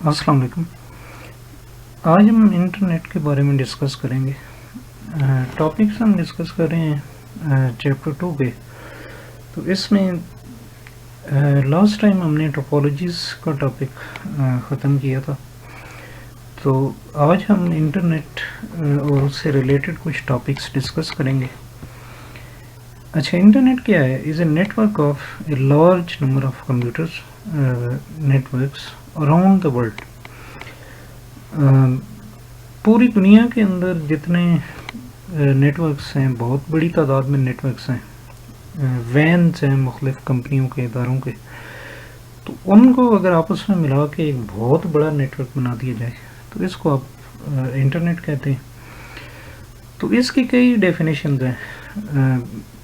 السلام علیکم. آج ہم انٹرنیٹ کے بارے میں ڈسکس کریں گے. ٹاپکس ہم ڈسکس کر رہے ہیں چیپٹر 2 پہ. تو اس میں لاسٹ ٹائم ہم نے ٹوپولوجیز کا ٹاپک ختم کیا تھا. تو آج ہم انٹرنیٹ اور اس سے ریلیٹڈ کچھ ٹاپکس ڈسکس کریں گے. اچھا، انٹرنیٹ کیا ہے؟ Is a network of a large number of computers networks around the world. پوری دنیا کے اندر جتنے نیٹ ورکس ہیں، بہت بڑی تعداد میں نیٹ ورکس ہیں، وینس ہیں مختلف کمپنیوں کے، اداروں کے. تو ان کو اگر آپس میں ملا کے ایک بہت بڑا نیٹ ورک بنا دیا جائے تو اس کو آپ انٹرنیٹ کہتے ہیں. تو اس کی کئی ڈیفینیشنز ہیں.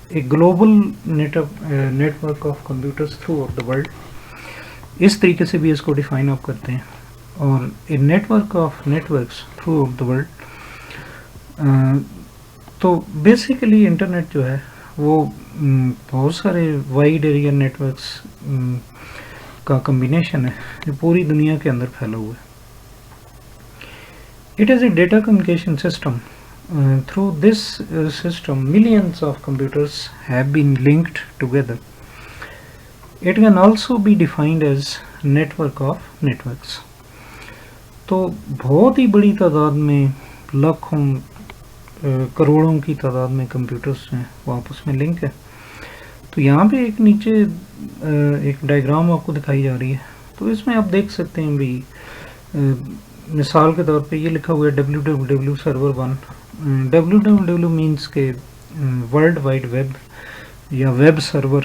ایک global network of computers throughout the world, اس طریقے سے بھی اس کو ڈیفائن آپ کرتے ہیں. اور a network of networks throughout the world. تو بیسیکلی انٹرنیٹ جو ہے وہ بہت سارے وائڈ ایریا نیٹ ورکس کا کمبینیشن ہے جو پوری دنیا کے اندر پھیلا ہوا ہے. It is a data communication system. Through this system millions of computers have been linked together. It can also be defined as network of networks. تو بہت ہی بڑی تعداد میں، لاکھوں کروڑوں کی تعداد میں کمپیوٹرز ہیں وہ آپس میں لنک ہے. تو یہاں پہ ایک نیچے ایک ڈائیگرام آپ کو دکھائی جا رہی ہے. تو اس میں آپ دیکھ سکتے ہیں بھی، مثال کے طور پہ یہ لکھا ہوا ہے www سرور 1. www مینس کہ ورلڈ وائڈ ویب یا ویب سرور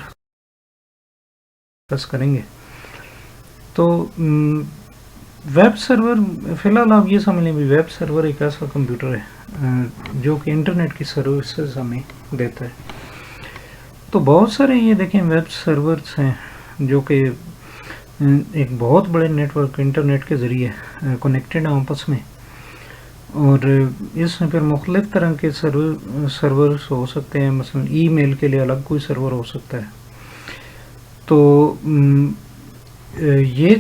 کریں گے. تو ویب سرور فی الحال آپ یہ سمجھ لیں بھی ویب سرور ایک ایسا کمپیوٹر ہے جو کہ انٹرنیٹ کی سروسز ہمیں دیتا ہے. تو بہت سارے یہ دیکھیں ویب سرورز ہیں جو کہ ایک بہت بڑے نیٹ ورک انٹرنیٹ کے ذریعے کنیکٹڈ ہیں آپس میں. اور اس میں پھر مختلف طرح کے سرورز ہو سکتے ہیں. مثلا ای میل کے لیے الگ کوئی سرور ہو سکتا ہے. تو یہ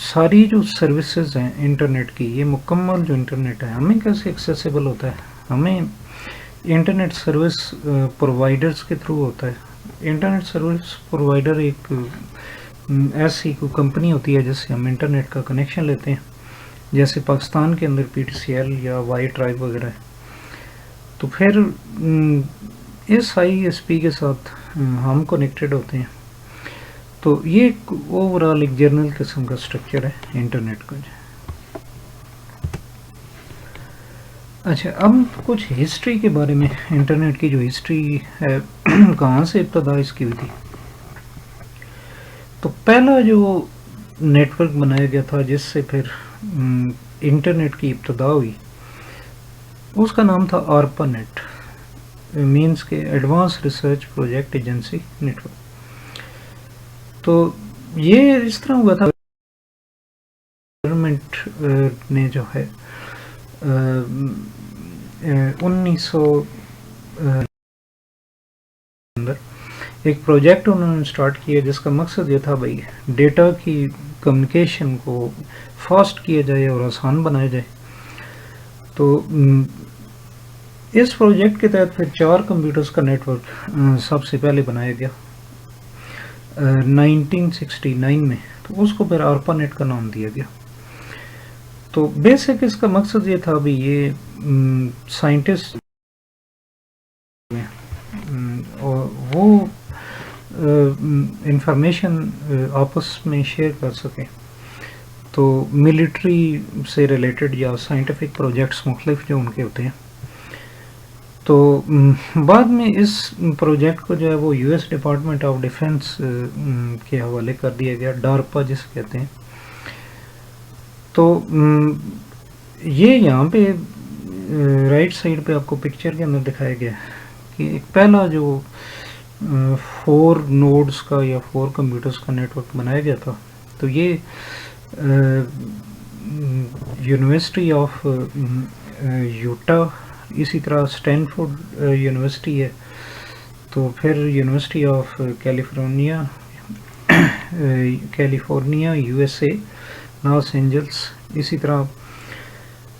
ساری جو سروسز ہیں انٹرنیٹ کی، یہ مکمل جو انٹرنیٹ ہے ہمیں کیسے ایکسیسیبل ہوتا ہے؟ ہمیں انٹرنیٹ سروس پرووائڈرز کے تھرو ہوتا ہے. انٹرنیٹ سروس پرووائڈر ایک ایسی کوئی کمپنی ہوتی ہے جس سے ہم انٹرنیٹ کا کنیکشن لیتے ہیں. جیسے پاکستان کے اندر پی ٹی سی ایل یا وائی ٹرائب وغیرہ ہے. تو پھر اس آئی ایس پی کے ساتھ ہم کنیکٹڈ ہوتے ہیں. تو یہ ایک اوورال ایک جرنل قسم کا اسٹرکچر ہے انٹرنیٹ کا. اچھا، اب کچھ ہسٹری کے بارے میں. انٹرنیٹ کی جو ہسٹری ہے کہاں سے ابتدا اس کی ہوئی تھی. تو پہلا جو نیٹ ورک بنایا گیا تھا جس سے پھر انٹرنیٹ کی ابتدا ہوئی، اس کا نام تھا آرپا نیٹ. مینس کے advance research project agency network. تو یہ اس طرح ہوا تھا، گورنمنٹ نے جو ہے 1900 اندر ایک پروجیکٹ انہوں نے اسٹارٹ کیا جس کا مقصد یہ تھا بھائی ڈیٹا کی کمیونیکیشن کو فاسٹ کیا جائے اور آسان بنایا جائے. تو اس پروجیکٹ کے تحت پھر 4 کمپیوٹرز کا نیٹ ورک سب سے پہلے بنایا گیا 1969 میں. تو اس کو پھر آرپا نیٹ کا نام دیا گیا. تو بیسک اس کا مقصد یہ تھا بھی یہ سائنٹسٹ اور وہ انفارمیشن آپس میں شیئر کر سکیں. تو ملٹری سے ریلیٹڈ یا سائنٹیفک پروجیکٹس مختلف جو ان کے ہوتے ہیں. تو بعد میں اس پروجیکٹ کو جو ہے وہ U S department of defence کے حوالے کر دیا گیا، ڈارپا جس کہتے ہیں. تو یہ یہاں پہ رائٹ سائڈ پہ آپ کو پکچر کے اندر دکھایا گیا کہ ایک پہلا جو 4 نوڈز کا یا 4 کمپیوٹرز کا نیٹ ورک بنایا گیا تھا. تو یہ یونیورسٹی آف یوٹا، اسی طرح اسٹینفورڈ یونیورسٹی ہے. تو پھر university of California U S A Los Angeles, اسی طرح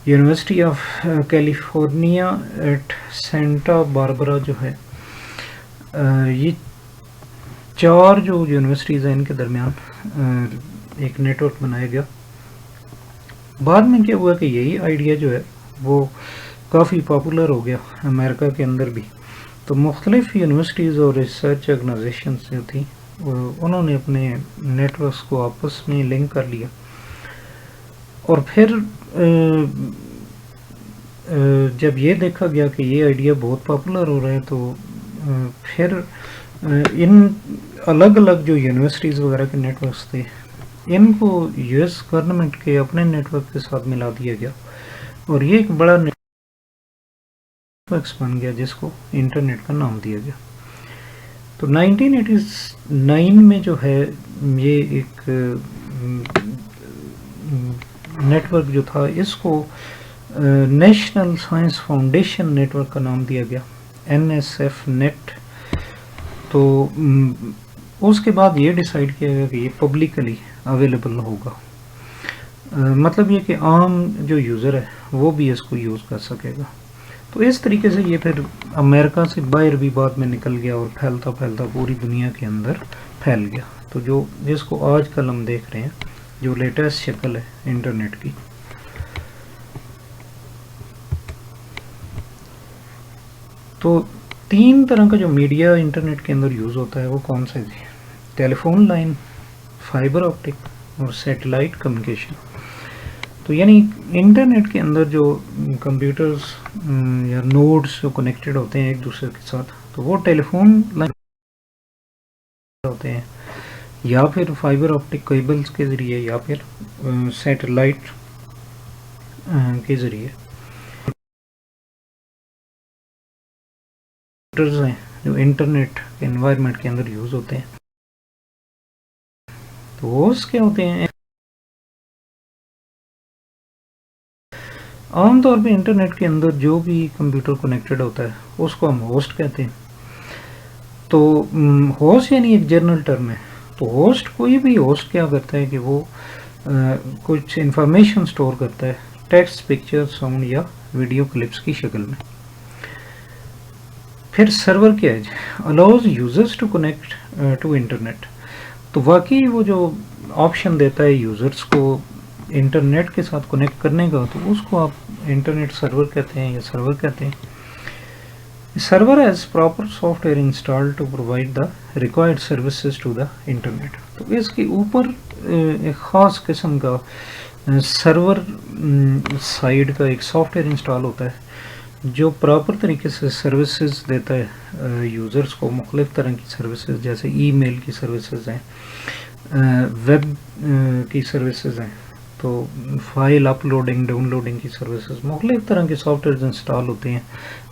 university of California at Santa Barbara جو ہے، یہ 4 جو یونیورسٹیز ہیں ان کے درمیان ایک نیٹ ورک بنایا گیا۔ بعد میں کیا ہوا کہ یہی آئیڈیا جو ہے وہ کافی پاپولر ہو گیا امریکہ کے اندر بھی، تو مختلف یونیورسٹیز اور ریسرچ آرگنائزیشنز جو تھیں انہوں نے اپنے نیٹ ورکس کو آپس میں لنک کر لیا، اور پھر جب یہ دیکھا گیا کہ یہ آئیڈیا بہت پاپولر ہو رہا ہے تو پھر ان الگ الگ جو یونیورسٹیز وغیرہ کے نیٹ ورکس تھے ان کو یو ایس گورنمنٹ کے اپنے نیٹ ورک کے ساتھ ملا دیا گیا، اور یہ ایک بڑا نیٹ ورکس بن گیا جس کو انٹرنیٹ کا نام دیا گیا۔ تو 1989 میں جو ہے یہ ایک نیٹ ورک جو تھا اس کو National Science Foundation network کا نام دیا گیا، NSF نیٹ۔ تو اس کے بعد یہ ڈیسائیڈ کیا گیا کہ یہ پبلکلی اویلیبل ہوگا، مطلب یہ کہ عام جو یوزر ہے وہ بھی اس کو یوز کر سکے گا۔ تو اس طریقے سے یہ پھر امریکہ سے باہر بھی بعد میں نکل گیا اور پھیلتا پھیلتا پوری دنیا کے اندر پھیل گیا۔ تو جس کو آج کل ہم دیکھ رہے ہیں جو لیٹسٹ شکل ہے انٹرنیٹ کی۔ تو 3 طرح کا جو میڈیا انٹرنیٹ کے اندر یوز ہوتا ہے وہ کون سے ہیں؟ ٹیلی فون لائن، فائبر آپٹک اور سیٹلائٹ کمیونیکیشن۔ تو یعنی انٹرنیٹ کے اندر جو کمپیوٹرز یا نوڈز جو کنیکٹڈ ہوتے ہیں ایک دوسرے کے ساتھ، تو وہ ٹیلی فون لائن ہوتے ہیں، یا پھر فائبر آپٹک کیبلز کے ذریعے، یا پھر سیٹلائٹ کے ذریعے ہیں جو انٹرنیٹ کے انوائرمنٹ کے اندر یوز ہوتے ہیں۔ تو ہوسٹ کیا ہوتے ہیں؟ عام طور پہ انٹرنیٹ کے اندر جو بھی کمپیوٹر کنیکٹڈ ہوتا ہے اس کو ہم ہوسٹ کہتے ہیں۔ تو ہوسٹ یعنی ایک جنرل ٹرم ہے۔ تو ہوسٹ، کوئی بھی ہوسٹ کیا کرتا ہے کہ وہ کچھ انفارمیشن سٹور کرتا ہے ٹیکسٹ، پکچر، ساؤنڈ یا ویڈیو کلپس کی شکل میں۔ پھر سرور کیا ہے؟ Allows users to connect to internet. تو واقعی وہ جو آپشن دیتا ہے یوزرز کو انٹرنیٹ کے ساتھ کنیکٹ کرنے کا، تو اس کو آپ انٹرنیٹ سرور کہتے ہیں یا سرور کہتے ہیں۔ Server as proper software installed to provide the required services to the internet. تو اس کے اوپر ایک خاص قسم کا سرور سائڈ کا ایک سافٹ ویئر انسٹال ہوتا ہے جو پراپر طریقے سے سروسز دیتا ہے یوزرز کو، مختلف طرح کی سروسز، جیسے ای میل کی سروسز ہیں، ویب کی سروسز ہیں، تو فائل اپلوڈنگ، ڈاؤن لوڈنگ کی سروسز، مختلف طرح کے سافٹ ویئرز انسٹال ہوتے ہیں،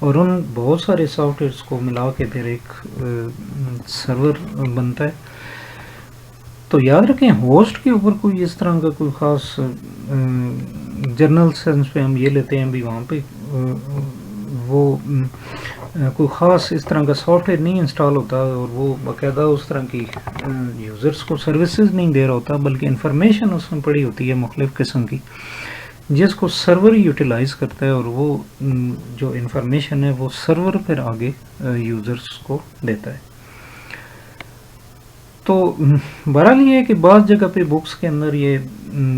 اور ان بہت سارے سافٹ ویئرز کو ملا کے پھر ایک سرور بنتا ہے۔ تو یاد رکھیں ہوسٹ کے اوپر کوئی اس طرح کا کوئی خاص جنرل سینس پہ ہم یہ لیتے ہیں بھی وہاں پہ وہ کوئی خاص اس طرح کا سافٹ ویئر نہیں انسٹال ہوتا، اور وہ باقاعدہ اس طرح کی یوزرز کو سروسز نہیں دے رہا ہوتا، بلکہ انفارمیشن اس میں پڑی ہوتی ہے مختلف قسم کی جس کو سرور یوٹیلائز کرتا ہے، اور وہ جو انفارمیشن ہے وہ سرور پھر آگے یوزرز کو دیتا ہے۔ تو بہرحال یہ ہے کہ بعض جگہ پہ بکس کے اندر یہ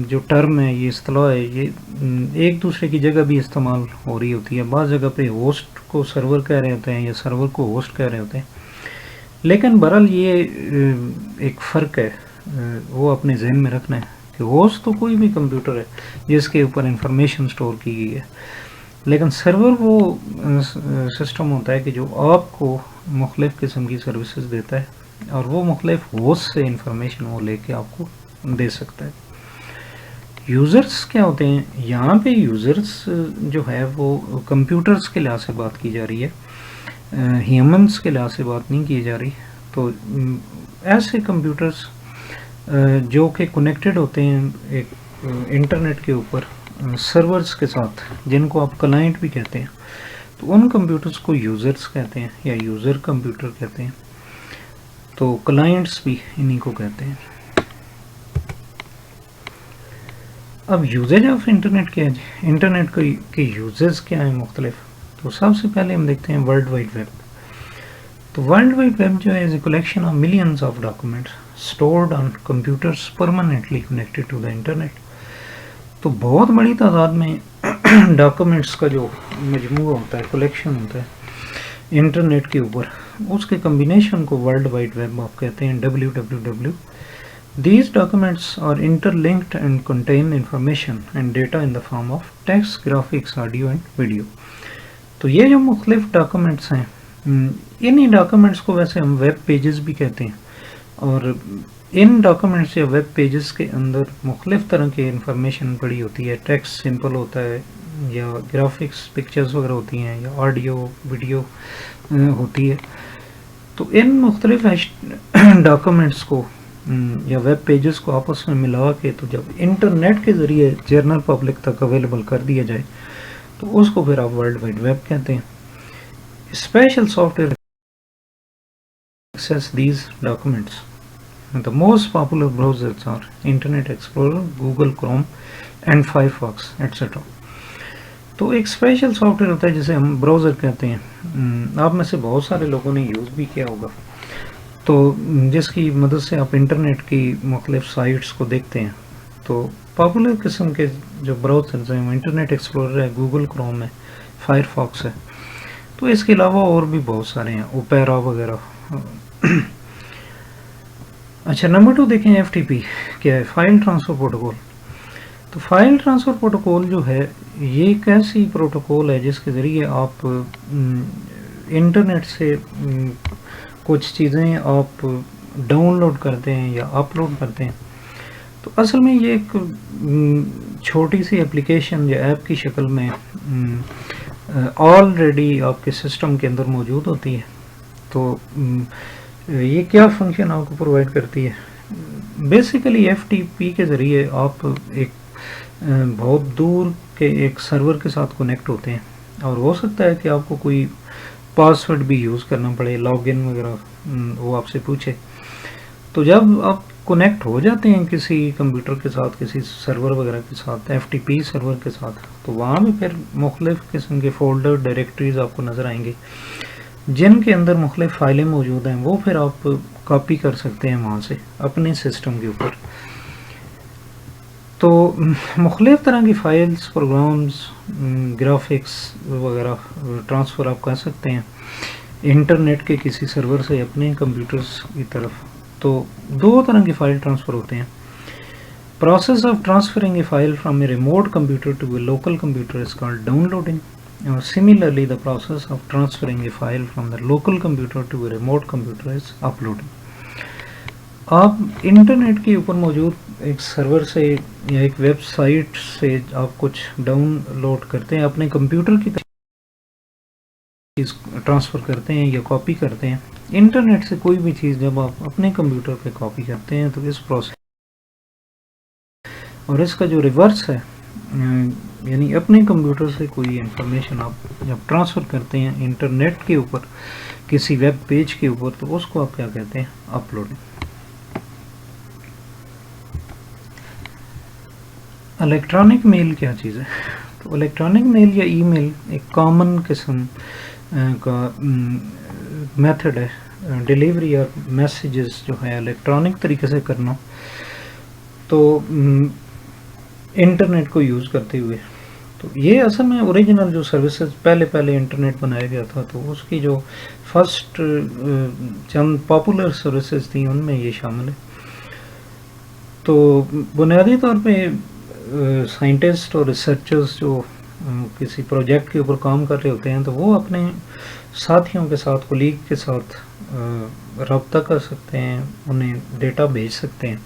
جو ٹرم ہے، یہ اصطلاح ہے، یہ ایک دوسرے کی جگہ بھی استعمال ہو رہی ہوتی ہے۔ بعض جگہ پہ ہوسٹ کو سرور کہہ رہے ہوتے ہیں یا سرور کو ہوسٹ کہہ رہے ہوتے ہیں، لیکن بہرحال یہ ایک فرق ہے، وہ اپنے ذہن میں رکھنا ہے کہ ہوسٹ تو کوئی بھی کمپیوٹر ہے جس کے اوپر انفارمیشن سٹور کی گئی ہے، لیکن سرور وہ سسٹم ہوتا ہے کہ جو آپ کو مختلف قسم کی سروسز دیتا ہے، اور وہ مختلف ہوسٹ سے انفارمیشن وہ لے کے آپ کو دے سکتا ہے۔ یوزرز کیا ہوتے ہیں؟ یہاں پہ یوزرز جو ہے وہ کمپیوٹرز کے لحاظ سے بات کی جا رہی ہے، ہیومنز کے لحاظ سے بات نہیں کی جا رہی۔ تو ایسے کمپیوٹرز جو کہ کنیکٹڈ ہوتے ہیں ایک انٹرنیٹ کے اوپر سرورز کے ساتھ، جن کو آپ کلائنٹ بھی کہتے ہیں، تو ان کمپیوٹرز کو یوزرز کہتے ہیں یا یوزر کمپیوٹر کہتے ہیں، تو کلائنٹس بھی انہی کو کہتے ہیں۔ اب یوزیج آف انٹرنیٹ کیا ہے جی؟ انٹرنیٹ کے یوزز کیا ہیں مختلف؟ تو سب سے پہلے ہم دیکھتے ہیں ورلڈ وائڈ ویب. تو ورلڈ وائڈ ویب جو ہے is a collection of millions of documents stored on computers permanently connected to the internet. تو بہت بڑی تعداد میں ڈاکومنٹس کا جو مجموعہ ہوتا ہے، کلیکشن ہوتا ہے انٹرنیٹ کے اوپر، اس کے کمبینیشن کو ورلڈ وائڈ ویب آپ کہتے ہیں، WWW. These documents are interlinked and contain information and data in the form of text, graphics, audio and video. تو یہ جو مختلف ڈاکومنٹس ہیں، انہی ڈاکومنٹس کو ویسے ہم ویب پیجز بھی کہتے ہیں، اور ان ڈاکومنٹس یا ویب پیجز کے اندر مختلف طرح کی انفارمیشن پڑی ہوتی ہے. ٹیکسٹ سمپل ہوتا ہے، یا گرافکس پکچرز وغیرہ ہوتی ہیں، یا آڈیو ویڈیو ہوتی ہے. تو ان مختلف ڈاکومنٹس کو یا ویب پیجز کو آپس میں ملا کے تو جب انٹرنیٹ کے ذریعے جنرل پبلک تک اویلیبل کر دیا جائے تو اس کو پھر آپ ورلڈ وائڈ ویب کہتے ہیں. Special soft where access these documents. The most popular browsers are Internet Explorer, Google Chrome and Firefox, etc. تو ایک اسپیشل سافٹ ویئر ہوتا ہے جسے ہم براؤزر کہتے ہیں. آپ میں سے بہت سارے لوگوں نے یوز بھی کیا ہوگا، تو جس کی مدد سے آپ انٹرنیٹ کی مختلف سائٹس کو دیکھتے ہیں. تو پاپولر قسم کے جو براؤزرز ہیں وہ انٹرنیٹ ایکسپلورر ہے، گوگل کروم ہے، فائر فاکس ہے. تو اس کے علاوہ اور بھی بہت سارے ہیں، اوپیرا وغیرہ. اچھا، نمبر 2 دیکھیں FTP کیا ہے، فائل ٹرانسفر پروٹوکول. تو فائل ٹرانسفر پروٹوکول جو ہے یہ ایک ایسی پروٹوکول ہے جس کے ذریعے آپ انٹرنیٹ سے کچھ چیزیں آپ ڈاؤن لوڈ کرتے ہیں یا اپلوڈ کرتے ہیں. تو اصل میں یہ ایک چھوٹی سی اپلیکیشن یا ایپ کی شکل میں آلریڈی آپ کے سسٹم کے اندر موجود ہوتی ہے. تو یہ کیا فنکشن آپ کو پرووائڈ کرتی ہے؟ بیسیکلی FTP کے ذریعے آپ ایک بہت دور کے ایک سرور کے ساتھ کنیکٹ ہوتے ہیں، اور ہو سکتا ہے کہ آپ کو کوئی پاس ورڈ بھی یوز کرنا پڑے، لاگ ان وغیرہ وہ آپ سے پوچھے. تو جب آپ کنیکٹ ہو جاتے ہیں کسی کمپیوٹر کے ساتھ، کسی سرور وغیرہ کے ساتھ، FTP سرور کے ساتھ، تو وہاں بھی پھر مختلف قسم کے فولڈر ڈائریکٹریز آپ کو نظر آئیں گے جن کے اندر مختلف فائلیں موجود ہیں. وہ پھر آپ کاپی کر سکتے ہیں وہاں سے اپنے سسٹم کے اوپر. تو مختلف طرح کی فائلز، پروگرامز، گرافکس وغیرہ ٹرانسفر آپ کر سکتے ہیں انٹرنیٹ کے کسی سرور سے اپنے کمپیوٹرز کی طرف. تو 2 طرح کی فائل ٹرانسفر ہوتے ہیں. Process of transferring a file from a remote computer to a local computer is called downloading. Similarly, the process of transferring a file from the local computer to a remote computer is uploading. آپ internet کے اوپر موجود ایک سرور سے یا ایک web site سے آپ کچھ ڈاؤن لوڈ کرتے ہیں، اپنے کمپیوٹر کی چیز ٹرانسفر کرتے ہیں یا کاپی کرتے ہیں. انٹرنیٹ سے کوئی بھی چیز جب آپ اپنے کمپیوٹر پہ کاپی کرتے ہیں تو اس پروسیس، اور اس کا جو ریورس ہے، یعنی اپنے کمپیوٹر سے کوئی انفارمیشن آپ جب ٹرانسفر کرتے ہیں انٹرنیٹ کے اوپر کسی ویب پیج کے اوپر، تو اس کو آپ کیا کہتے ہیں؟ اپلوڈنگ. الیکٹرانک میل کیا چیز ہے؟ تو الیکٹرانک میل یا ای میل ایک کامن قسم کا میتھڈ ہے ڈیلیوری اور میسیجز جو ہے الیکٹرانک طریقے سے کرنا. تو انٹرنیٹ کو یوز کرتے ہوئے، تو یہ اصل میں اوریجنل جو سروسز پہلے انٹرنیٹ بنایا گیا تھا، تو اس کی جو فرسٹ چند پاپولر سروسز تھیں ان میں یہ شامل ہے. تو بنیادی طور پہ سائنٹسٹ اور ریسرچرز جو کسی پروجیکٹ کے اوپر کام کر رہے ہوتے ہیں تو وہ اپنے ساتھیوں کے ساتھ، کولیگ کے ساتھ رابطہ کر سکتے ہیں، انہیں ڈیٹا بھیج سکتے ہیں.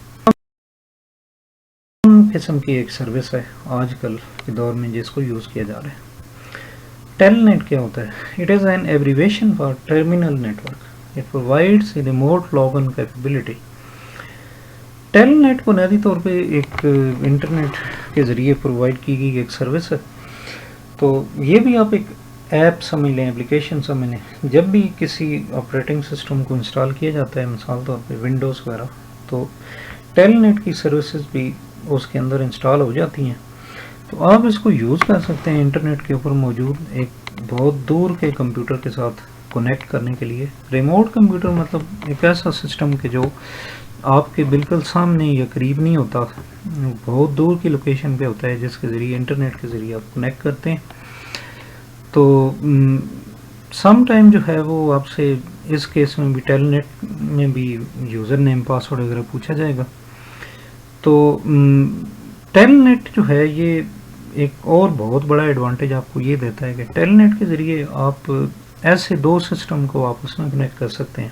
قسم کی ایک سروس ہے آج کل کے دور میں جس کو یوز کیا جا رہا ہے. ٹیل نیٹ کیا ہوتا ہے؟ It is an abbreviation for terminal network. It provides a remote log in capability. Telnet بنیادی طور پہ ایک انٹرنیٹ کے ذریعے پرووائڈ کی گئی ایک سروس ہے. تو یہ بھی آپ ایک ایپ سمجھ لیں، اپلیکیشن سمجھ لیں. جب بھی کسی آپریٹنگ سسٹم کو انسٹال کیا جاتا ہے، مثال طور پہ ونڈوز وغیرہ، تو ٹیل نیٹ کی سروسز بھی اس کے اندر انسٹال ہو جاتی ہیں، تو آپ اس کو یوز کر سکتے ہیں انٹرنیٹ کے اوپر موجود ایک بہت دور کے کمپیوٹر کے ساتھ کنیکٹ کرنے کے لیے۔ ریموٹ کمپیوٹر مطلب ایک ایسا سسٹم کہ جو آپ کے بالکل سامنے یا قریب نہیں ہوتا، بہت دور کی لوکیشن پہ ہوتا ہے، جس کے ذریعے انٹرنیٹ کے ذریعے آپ کنیکٹ کرتے ہیں۔ تو سم ٹائم جو ہے وہ آپ سے اس کیس میں بھی ٹیل نیٹ میں بھی یوزر نیم پاسورڈ وغیرہ پوچھا جائے گا۔ تو ٹیل نیٹ جو ہے یہ ایک اور بہت بڑا ایڈوانٹیج آپ کو یہ دیتا ہے کہ ٹیل نیٹ کے ذریعے آپ ایسے دو سسٹم کو آپس میں کنیکٹ کر سکتے ہیں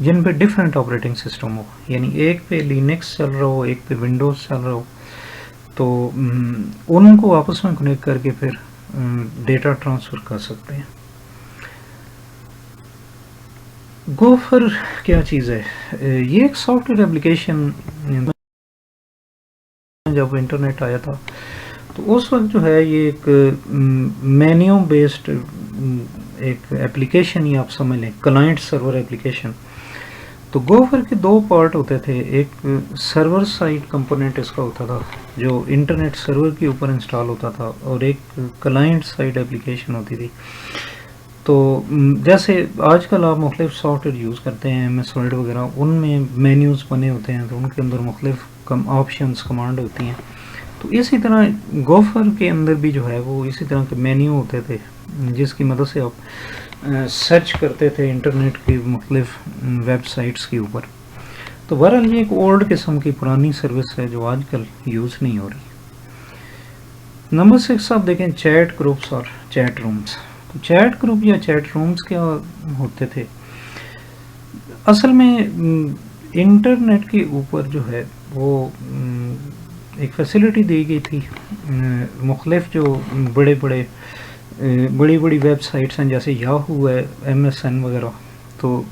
جن پہ ڈفرینٹ آپریٹنگ سسٹم ہو، یعنی ایک پہ لینکس چل رہا ہو، ایک پہ ونڈوز چل رہا ہو، تو ان کو آپس میں کنیکٹ کر کے پھر ڈیٹا ٹرانسفر کر سکتے ہیں۔ گوفر کیا چیز ہے؟ یہ ایک سافٹ ویئر اپلیکیشن، جب انٹرنیٹ آیا تھا تو اس وقت جو ہے یہ ایک مینیو بیسڈ ایک اپلیکیشن ہی آپ سمجھ لیں، کلائنٹ سرور اپلیکیشن۔ تو گوفر کے دو پارٹ ہوتے تھے، ایک سرور سائڈ کمپوننٹ اس کا ہوتا تھا جو انٹرنیٹ سرور کے اوپر انسٹال ہوتا تھا، اور ایک کلائنٹ سائڈ اپلیکیشن ہوتی تھی۔ تو جیسے آج کل آپ مختلف سافٹ ویئر یوز کرتے ہیں، MS Word وغیرہ، ان میں مینیوز بنے ہوتے ہیں، تو ان کے اندر مختلف آپشنز کمانڈ ہوتی ہیں۔ تو اسی طرح گوفر کے اندر بھی جو ہے وہ اسی طرح کے مینیو ہوتے تھے جس کی مدد سے آپ سرچ کرتے تھے انٹرنیٹ کی مختلف ویب سائٹس کے اوپر۔ تو بہرحال یہ ایک اولڈ قسم کی پرانی سروس ہے جو آج کل یوز نہیں ہو رہی۔ نمبر 6 آپ دیکھیں چیٹ گروپس اور چیٹ رومز۔ تو چیٹ گروپ یا چیٹ رومز کیا ہوتے تھے؟ اصل میں انٹرنیٹ کے اوپر جو ہے وہ ایک فیسلٹی دی گئی تھی، مختلف جو بڑی بڑی ویب سائٹس ہیں جیسے یاہو ہے، MSN وغیرہ، تو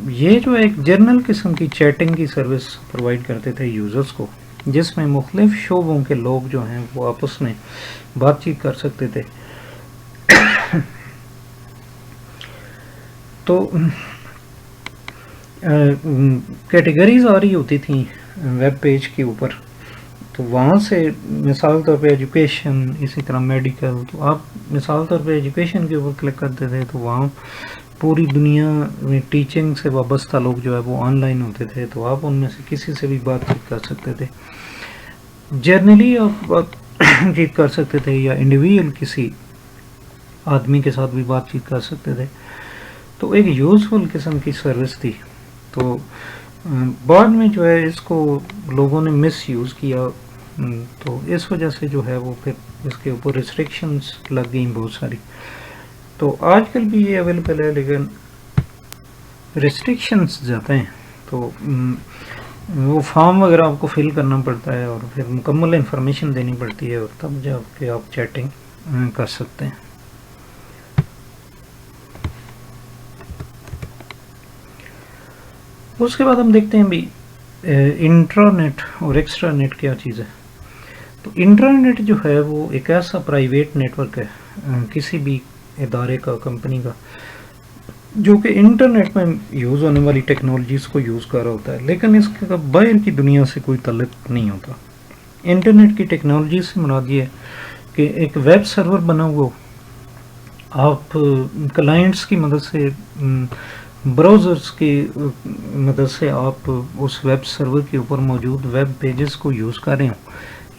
یہ جو ایک جنرل قسم کی چیٹنگ کی سروس پرووائڈ کرتے تھے یوزرز کو، جس میں مختلف شعبوں کے لوگ جو ہیں وہ آپس میں بات چیت کر سکتے تھے۔ تو کیٹیگریز آ رہی ہوتی تھیں ویب پیج کے اوپر، تو وہاں سے مثال طور پہ ایجوکیشن، اسی طرح میڈیکل، تو آپ مثال طور پہ ایجوکیشن کے اوپر کلک کرتے تھے تو وہاں پوری دنیا میں ٹیچنگ سے وابستہ لوگ جو ہے وہ آن لائن ہوتے تھے، تو آپ ان میں سے کسی سے بھی بات چیت کر سکتے تھے، جرنلی آپ بات چیت کر سکتے تھے، یا انڈیویجول کسی آدمی کے ساتھ بھی بات چیت کر سکتے تھے۔ تو ایک یوزفل قسم کی سروس تھی۔ تو بعد میں جو ہے اس کو لوگوں نے مس یوز کیا، تو اس وجہ سے جو ہے وہ پھر اس کے اوپر ریسٹرکشنز لگ گئیں بہت ساری۔ تو آج کل بھی یہ اویلیبل ہے، لیکن ریسٹرکشنز زیادہ ہیں، تو وہ فارم وغیرہ آپ کو فل کرنا پڑتا ہے اور پھر مکمل انفارمیشن دینی پڑتی ہے، اور تب جا کے آپ چیٹنگ کر سکتے ہیں۔ اس کے بعد ہم دیکھتے ہیں بھی انٹرانیٹ اور ایکسٹرا نیٹ کیا چیز ہے۔ تو انٹرانیٹ جو ہے وہ ایک ایسا پرائیویٹ نیٹ ورک ہے کسی بھی ادارے کا، کمپنی کا، جو کہ انٹرنیٹ میں یوز ہونے والی ٹیکنالوجیز کو یوز کر رہا ہوتا ہے، لیکن اس کا باہر کی دنیا سے کوئی تعلق نہیں ہوتا۔ انٹرنیٹ کی ٹیکنالوجی سے مراد یہ ہے کہ ایک ویب سرور بنا ہوا ہو، آپ کلائنٹس کی مدد سے، براؤزرز کی مدد سے آپ اس ویب سرور کے اوپر موجود ویب پیجز کو یوز کر رہے ہوں،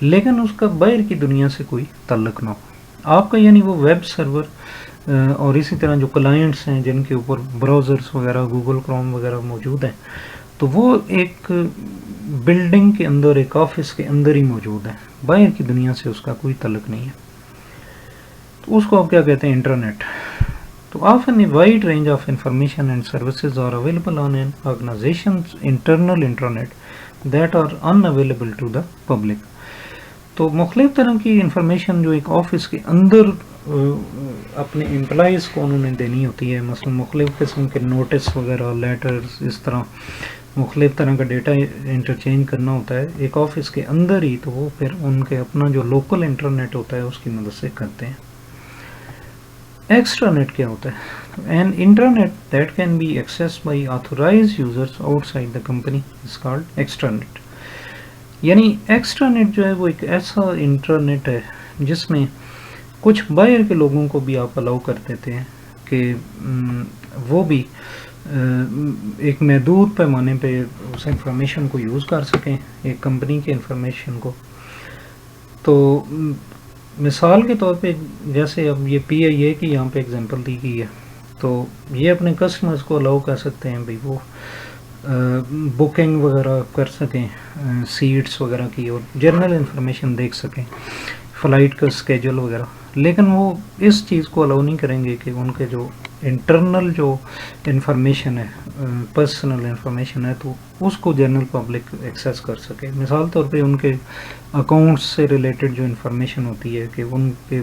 لیکن اس کا باہر کی دنیا سے کوئی تعلق نہ ہو آپ کا، یعنی وہ ویب سرور اور اسی طرح جو کلائنٹس ہیں جن کے اوپر براؤزرز وغیرہ، گوگل کروم وغیرہ موجود ہیں، تو وہ ایک بلڈنگ کے اندر، ایک آفس کے اندر ہی موجود ہیں، باہر کی دنیا سے اس کا کوئی تعلق نہیں ہے۔ تو اس کو آپ کیا کہتے ہیں؟ انٹرنیٹ۔ تو often a wide range of information and services are available on an organization's internal intranet that are unavailable to the public۔ تو مختلف طرح کی انفارمیشن جو ایک آفس کے اندر اپنے امپلائیز کو انہوں نے دینی ہوتی ہے، مثلا مختلف قسم کے نوٹس وغیرہ، لیٹرز، اس طرح مختلف طرح کا ڈیٹا انٹرچینج کرنا ہوتا ہے ایک آفس کے اندر ہی، تو وہ پھر ان کے اپنا جو لوکل انٹرنیٹ ہوتا ہے اس کی مدد سے کرتے ہیں۔ ایکسٹرا نیٹ کیا ہوتا ہے؟ An intranet that can be accessed by authorized users outside the company is called extranet۔ یعنی ایکسٹرا نیٹ جو ہے وہ ایک ایسا انٹرنیٹ ہے جس میں کچھ باہر کے لوگوں کو بھی آپ الاؤ کر دیتے ہیں کہ وہ بھی ایک محدود پیمانے پہ اس انفارمیشن کو یوز کر سکیں، ایک کمپنی کے انفارمیشن کو. تو مثال کے طور پہ جیسے اب یہ پی آئی اے کی یہاں پہ اگزامپل دی گئی ہے، تو یہ اپنے کسٹمرز کو الاؤ کر سکتے ہیں بھائی وہ بکنگ وغیرہ کر سکیں سیٹس وغیرہ کی، اور جنرل انفارمیشن دیکھ سکیں، فلائٹ کا اسکیجول وغیرہ. لیکن وہ اس چیز کو الاؤ نہیں کریں گے کہ ان کے جو انٹرنل جو انفارمیشن ہے، پرسنل انفارمیشن ہے، تو اس کو جنرل پبلک ایکسیس کر سکے. مثال طور پہ ان کے اکاؤنٹس سے ریلیٹڈ جو انفارمیشن ہوتی ہے کہ ان کے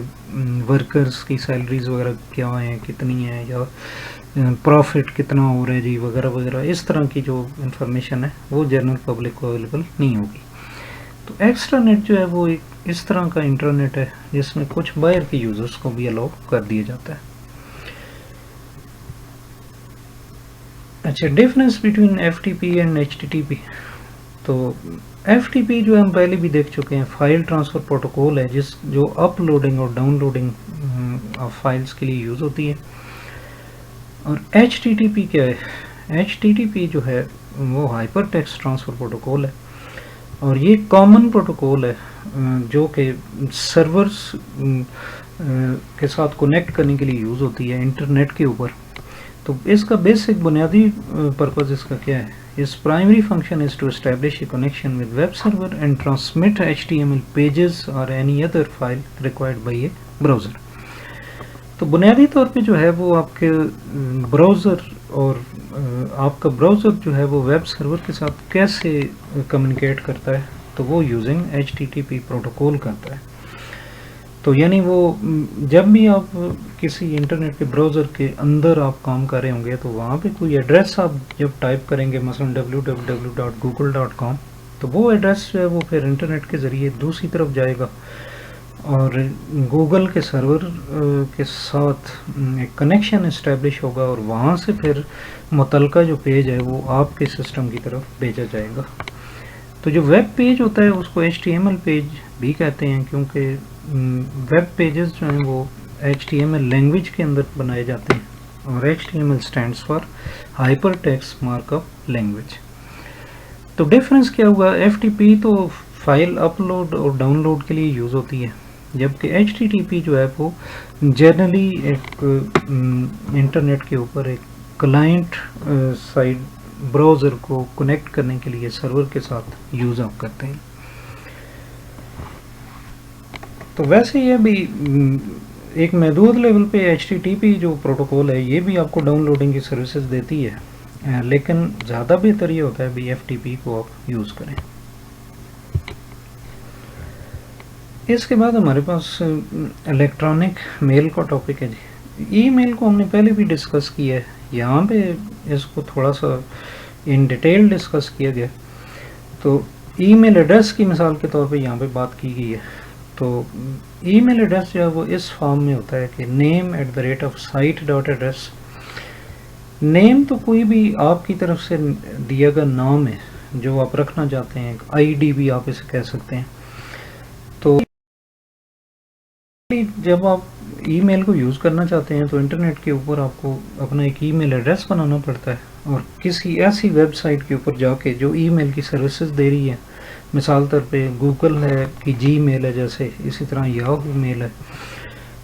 ورکرز کی سیلریز وغیرہ کیا ہیں، کتنی ہیں، یا پروفٹ کتنا ہو رہا ہے جی، وغیرہ وغیرہ، اس طرح کی جو انفارمیشن ہے وہ جنرل پبلک کو اویلیبل نہیں ہوگی. تو ایکسٹرا نیٹ جو ہے وہ ایک اس طرح کا انٹرنیٹ ہے جس میں کچھ باہر کے یوزرز کو بھی الاؤ کر دیا جاتا ہے. اچھا، difference between F T P and H T T P. تو ایف ٹی پی جو ہم پہلے بھی دیکھ چکے ہیں، فائل ٹرانسفر پروٹوکول ہے جو اپلوڈنگ اور ڈاؤن لوڈنگ فائلز کے لیے یوز ہوتی ہے. اور ایچ ٹی ٹی پی کیا ہے؟ ایچ ٹی ٹی پی جو ہے وہ ہائپر ٹیکسٹ ٹرانسفر پروٹوکول ہے، اور یہ کامن پروٹوکول ہے جو کہ سرورز کے ساتھ کنیکٹ کرنے کے لیے یوز ہوتی ہے انٹرنیٹ کے اوپر. تو اس کا بیسک بنیادی پرپز اس کا کیا ہے؟ اس primary function is to establish a connection with web server and transmit H T M L pages اور any other file required by a browser. تو بنیادی طور پہ جو ہے وہ آپ کے براؤزر اور آپ کا براؤزر جو ہے وہ ویب سرور کے ساتھ کیسے کمیونیکیٹ کرتا ہے، تو وہ using H T T P protocol کرتا ہے. تو یعنی وہ جب بھی آپ کسی انٹرنیٹ کے براؤزر کے اندر آپ کام کر رہے ہوں گے تو وہاں پہ کوئی ایڈریس آپ جب ٹائپ کریں گے، مثلا www.google.com، تو وہ ایڈریس جو ہے وہ پھر انٹرنیٹ کے ذریعے دوسری طرف جائے گا اور گوگل کے سرور کے ساتھ ایک کنیکشن اسٹیبلش ہوگا، اور وہاں سے پھر متعلقہ جو پیج ہے وہ آپ کے سسٹم کی طرف بھیجا جائے گا. تو جو ویب پیج ہوتا ہے اس کو H T M L page بھی کہتے ہیں، کیونکہ ویب پیجز جو ہیں وہ H T M L language کے اندر بنائے جاتے ہیں، اور H T M L stands for hypertext markup language. تو ڈفرینس کیا ہوا؟ ایف ٹی پی تو فائل اپلوڈ اور ڈاؤن لوڈ کے لیے یوز ہوتی ہے، جبکہ ایچ ٹی ٹی پی جو ہے وہ جنرلی ایک انٹرنیٹ کے اوپر ایک کلائنٹ سائڈ براؤزر کو کنیکٹ کرنے کے لیے سرور کے ساتھ یوز آپ کرتے ہیں. تو ویسے یہ بھی ایک محدود لیول پہ ایچ ٹی ٹی پی جو پروٹوکول ہے یہ بھی آپ کو ڈاؤن لوڈنگ کی سروسز دیتی ہے، لیکن زیادہ بہتر یہ ہوتا ہے بھی ایف ٹی پی کو آپ یوز کریں. اس کے بعد ہمارے پاس الیکٹرانک میل کا ٹاپک ہے جی. ای میل کو ہم نے پہلے بھی ڈسکس کیا ہے، یہاں پہ اس کو تھوڑا سا ان ڈیٹیل ڈسکس کیا گیا. تو ای میل ایڈریس کی مثال کے طور پہ یہاں پہ بات کی گئی ہے. تو ای میل ایڈریس جو ہے وہ اس فارم میں ہوتا ہے کہ name@site.address. نیم تو کوئی بھی آپ کی طرف سے دیا گیا نام ہے جو آپ رکھنا چاہتے ہیں، آئی ڈی بھی آپ اسے کہہ سکتے ہیں. تو جب آپ ای میل کو یوز کرنا چاہتے ہیں تو انٹرنیٹ کے اوپر آپ کو اپنا ایک ای میل ایڈریس بنانا پڑتا ہے، اور کسی ایسی ویب سائٹ کے اوپر جا کے جو ای میل کی سروسز دے رہی ہے، مثال طور پہ گوگل ہے کہ جی میل ہے، جیسے اسی طرح یاہو میل ہے،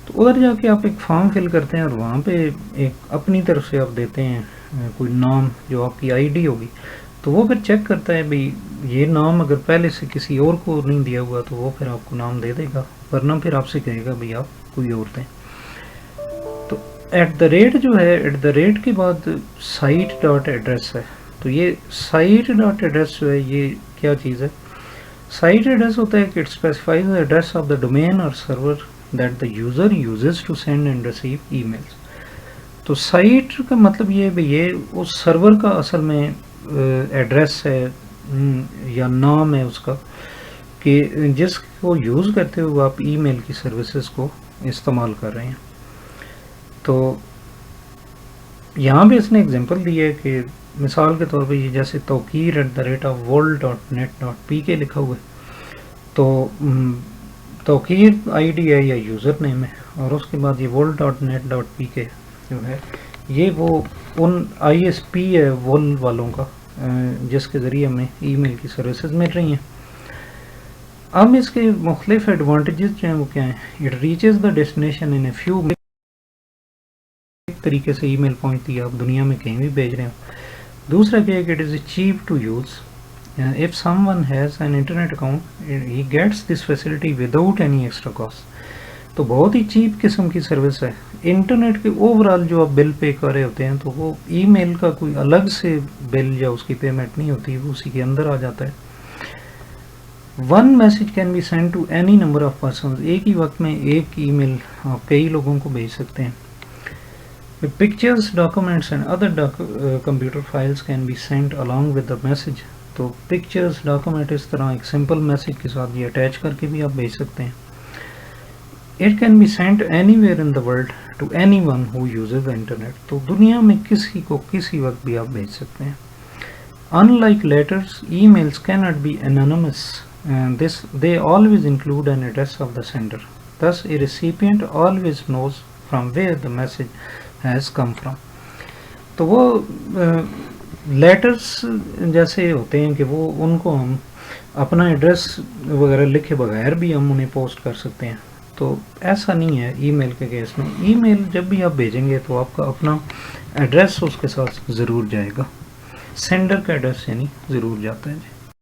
تو ادھر جا کے آپ ایک فارم فل کرتے ہیں اور وہاں پہ ایک اپنی طرف سے آپ دیتے ہیں کوئی نام جو آپ کی آئی ڈی ہوگی. تو وہ پھر چیک کرتا ہے بھئی یہ نام اگر پہلے سے کسی اور کو نہیں دیا ہوا تو وہ پھر آپ کو نام دے دے گا، ورنہ پھر آپ سے کہے گا بھئی آپ کوئی اور دیں. تو ایٹ دا ریٹ جو ہے، ایٹ دا ریٹ کے بعد site.address ہے. تو یہ site.address جو ہے یہ کیا چیز ہے؟ سائٹ ایڈریس ہوتا ہے کہ it specifies the address of the domain or server that the user uses to send and receive emails. تو سائٹ کا مطلب یہ ہے یہ اس سرور کا اصل میں ایڈریس ہے یا نام ہے اس کا، کہ جس کو یوز کرتے ہوئے آپ ای میل کی سروسز کو استعمال کر رہے ہیں. تو یہاں پہ اس نے اگزامپل دی ہے کہ مثال کے طور پہ یہ جیسے توقیر@world.net.pk لکھا ہوا ہے، تو توقیر آئی ڈی ہے یا یوزر نیم ہے، اور اس کے بعد یہ world.net.pk جو ہے یہ وہ ان آئی ایس پی ہے ول والوں کا جس کے ذریعے ہمیں ای میل کی سروسز مل رہی ہیں۔ اب اس کے مختلف ایڈوانٹیجز جو ہیں وہ کیا ہیں؟ It reaches the destination in a few, طریقے سے ای میل پہنچتی ہے، آپ دنیا میں کہیں بھی بھیج رہے ہو۔ دوسرا کیا ہے کہ it is cheap to use, if someone has an internet account he gets this facility without any extra cost، تو بہت ہی چیپ قسم کی سروس ہے۔ انٹرنیٹ کے اوور آل جو آپ بل پے کر رہے ہوتے ہیں تو وہ ای میل کا کوئی الگ سے بل یا اس کی پیمنٹ نہیں ہوتی، وہ اسی کے اندر آ جاتا ہے۔ One message can be send to any number of persons, ایک ہی وقت میں ایک ای میل آپ کئی لوگوں کو بھیج سکتے ہیں۔ Pictures, documents and other computer files can be send along with the message، تو پکچرز، ڈاکومنٹ اس طرح ایک سمپل میسج کے ساتھ یہ اٹیچ کر کے بھی آپ بھیج سکتے ہیں۔ It can be send anywhere in the world to anyone who uses the internet, تو دنیا میں کسی کو کسی وقت بھی آپ بھیج سکتے ہیں۔ Unlike letters, emails کی not be anonymous, they always include an address of the sender, thus a recipient always knows from where the message has come from۔ تو وہ لیٹرز جیسے ہوتے ہیں کہ وہ ان کو ہم اپنا ایڈریس وغیرہ لکھے بغیر بھی ہم انہیں پوسٹ کر سکتے ہیں، تو ایسا نہیں ہے ای میل کے کیس میں۔ ای میل جب بھی آپ بھیجیں گے تو آپ کا اپنا ایڈریس اس کے ساتھ ضرور جائے گا، سینڈر کا ایڈریس یعنی ضرور جاتا ہے جی۔